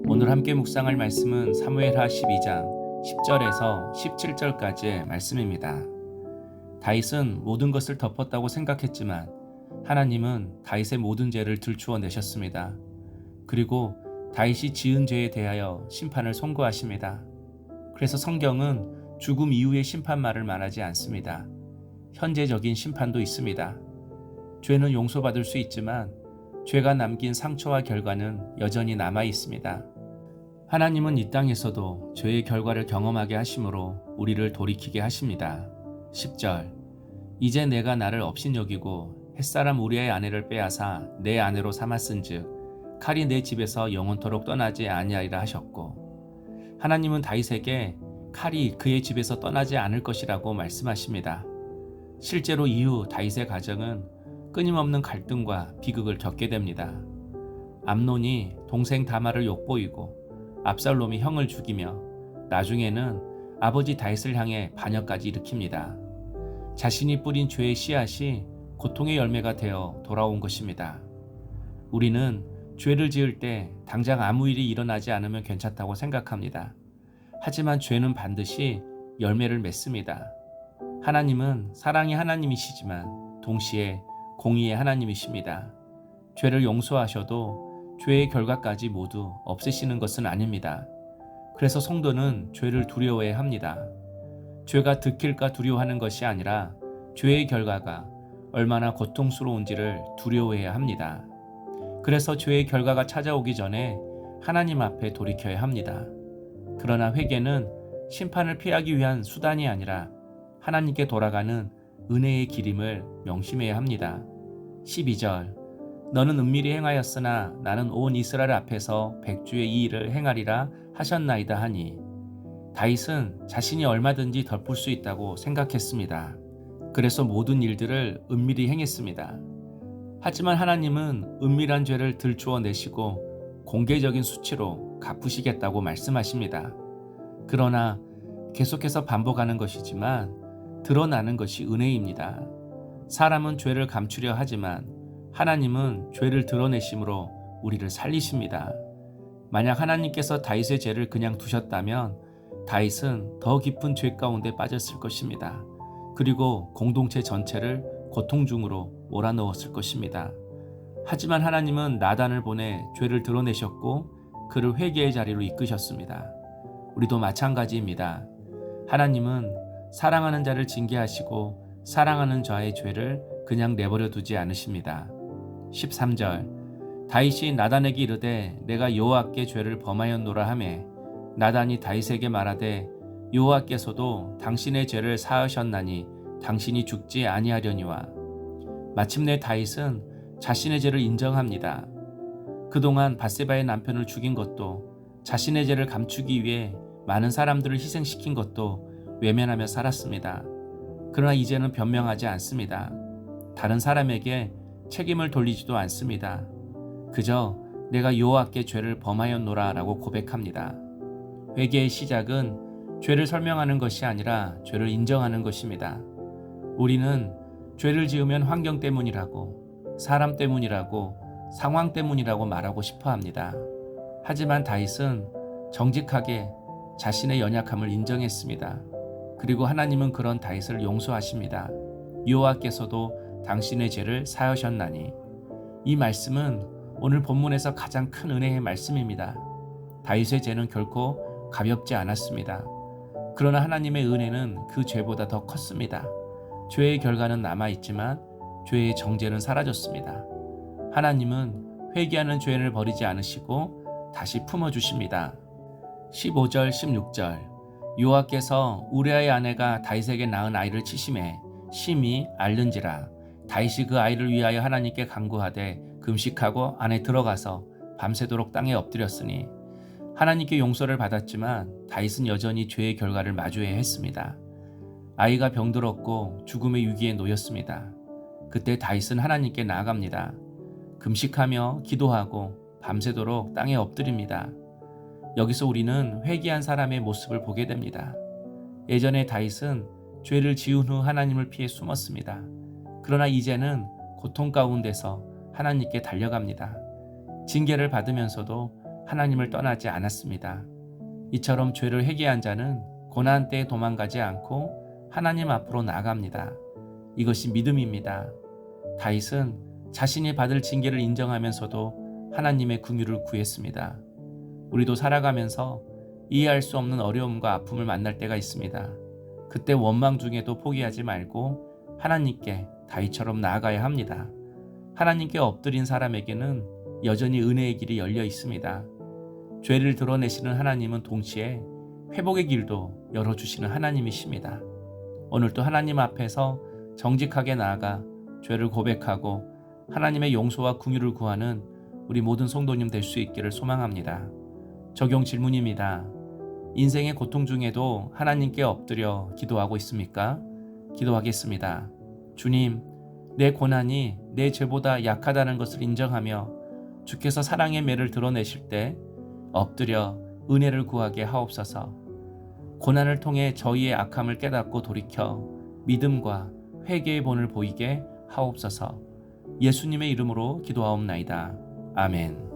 오늘 함께 묵상할 말씀은 사무엘하 12장 10절에서 17절까지의 말씀입니다. 다윗은 모든 것을 덮었다고 생각했지만 하나님은 다윗의 모든 죄를 들추어 내셨습니다. 그리고 다윗이 지은 죄에 대하여 심판을 선고하십니다. 그래서 성경은 죽음 이후의 심판말을 말하지 않습니다. 현재적인 심판도 있습니다. 죄는 용서받을 수 있지만 죄가 남긴 상처와 결과는 여전히 남아 있습니다. 하나님은 이 땅에서도 죄의 결과를 경험하게 하심으로 우리를 돌이키게 하십니다. 10절 이제 내가 나를 업신여기고 햇사람 우리의 아내를 빼앗아 내 아내로 삼았은즉 칼이 내 집에서 영원토록 떠나지 아니하리라 하셨고, 하나님은 다윗에게 칼이 그의 집에서 떠나지 않을 것이라고 말씀하십니다. 실제로 이후 다윗의 가정은 끊임없는 갈등과 비극을 겪게 됩니다. 암논이 동생 다말을 욕보이고 압살롬이 형을 죽이며 나중에는 아버지 다윗을 향해 반역까지 일으킵니다. 자신이 뿌린 죄의 씨앗이 고통의 열매가 되어 돌아온 것입니다. 우리는 죄를 지을 때 당장 아무 일이 일어나지 않으면 괜찮다고 생각합니다. 하지만 죄는 반드시 열매를 맺습니다. 하나님은 사랑의 하나님이시지만 동시에 공의의 하나님이십니다. 죄를 용서하셔도 죄의 결과까지 모두 없애시는 것은 아닙니다. 그래서 성도는 죄를 두려워해야 합니다. 죄가 들킬까 두려워하는 것이 아니라 죄의 결과가 얼마나 고통스러운지를 두려워해야 합니다. 그래서 죄의 결과가 찾아오기 전에 하나님 앞에 돌이켜야 합니다. 그러나 회개는 심판을 피하기 위한 수단이 아니라 하나님께 돌아가는 은혜의 길임을 명심해야 합니다. 12절 너는 은밀히 행하였으나 나는 온 이스라엘 앞에서 백주의 이 일을 행하리라 하셨나이다 하니, 다윗은 자신이 얼마든지 덮을 수 있다고 생각했습니다. 그래서 모든 일들을 은밀히 행했습니다. 하지만 하나님은 은밀한 죄를 들추어 내시고 공개적인 수치로 갚으시겠다고 말씀하십니다. 그러나 계속해서 반복하는 것이지만 드러나는 것이 은혜입니다. 사람은 죄를 감추려 하지만 하나님은 죄를 드러내심으로 우리를 살리십니다. 만약 하나님께서 다윗의 죄를 그냥 두셨다면 다윗은 더 깊은 죄 가운데 빠졌을 것입니다. 그리고 공동체 전체를 고통 중으로 몰아넣었을 것입니다. 하지만 하나님은 나단을 보내 죄를 드러내셨고 그를 회개의 자리로 이끄셨습니다. 우리도 마찬가지입니다. 하나님은 사랑하는 자를 징계하시고 사랑하는 자의 죄를 그냥 내버려 두지 않으십니다. 13절 다윗이 나단에게 이르되 내가 여호와께 죄를 범하였노라 하매 나단이 다윗에게 말하되 여호와께서도 당신의 죄를 사하셨나니 당신이 죽지 아니하려니와. 마침내 다윗은 자신의 죄를 인정합니다. 그동안 밧세바의 남편을 죽인 것도, 자신의 죄를 감추기 위해 많은 사람들을 희생시킨 것도 외면하며 살았습니다. 그러나 이제는 변명하지 않습니다. 다른 사람에게 책임을 돌리지도 않습니다. 그저 내가 여호와께 죄를 범하였노라 라고 고백합니다. 회개의 시작은 죄를 설명하는 것이 아니라 죄를 인정하는 것입니다. 우리는 죄를 지으면 환경 때문이라고, 사람 때문이라고, 상황 때문이라고 말하고 싶어 합니다. 하지만 다윗은 정직하게 자신의 연약함을 인정했습니다. 그리고 하나님은 그런 다윗을 용서하십니다. 여호와께서도 당신의 죄를 사하셨나니. 이 말씀은 오늘 본문에서 가장 큰 은혜의 말씀입니다. 다윗의 죄는 결코 가볍지 않았습니다. 그러나 하나님의 은혜는 그 죄보다 더 컸습니다. 죄의 결과는 남아있지만 죄의 정죄는 사라졌습니다. 하나님은 회개하는 죄를 버리지 않으시고 다시 품어주십니다. 15절 16절 여호와께서 우리아의 아내가 다윗에게 낳은 아이를 치심해 심히 앓는지라. 다윗이 그 아이를 위하여 하나님께 간구하되 금식하고 안에 들어가서 밤새도록 땅에 엎드렸으니, 하나님께 용서를 받았지만 다윗은 여전히 죄의 결과를 마주해야 했습니다. 아이가 병들었고 죽음의 위기에 놓였습니다. 그때 다윗은 하나님께 나아갑니다. 금식하며 기도하고 밤새도록 땅에 엎드립니다. 여기서 우리는 회개한 사람의 모습을 보게 됩니다. 예전에 다윗은 죄를 지은 후 하나님을 피해 숨었습니다. 그러나 이제는 고통 가운데서 하나님께 달려갑니다. 징계를 받으면서도 하나님을 떠나지 않았습니다. 이처럼 죄를 회개한 자는 고난 때에 도망가지 않고 하나님 앞으로 나아갑니다. 이것이 믿음입니다. 다윗은 자신이 받을 징계를 인정하면서도 하나님의 긍휼을 구했습니다. 우리도 살아가면서 이해할 수 없는 어려움과 아픔을 만날 때가 있습니다. 그때 원망 중에도 포기하지 말고 하나님께 다윗처럼 나아가야 합니다. 하나님께 엎드린 사람에게는 여전히 은혜의 길이 열려 있습니다. 죄를 드러내시는 하나님은 동시에 회복의 길도 열어주시는 하나님이십니다. 오늘도 하나님 앞에서 정직하게 나아가 죄를 고백하고 하나님의 용서와 긍휼을 구하는 우리 모든 성도님 될 수 있기를 소망합니다. 적용 질문입니다. 인생의 고통 중에도 하나님께 엎드려 기도하고 있습니까? 기도하겠습니다. 주님, 내 고난이 내 죄보다 약하다는 것을 인정하며 주께서 사랑의 매를 드러내실 때 엎드려 은혜를 구하게 하옵소서. 고난을 통해 저희의 악함을 깨닫고 돌이켜 믿음과 회개의 본을 보이게 하옵소서. 예수님의 이름으로 기도하옵나이다. 아멘.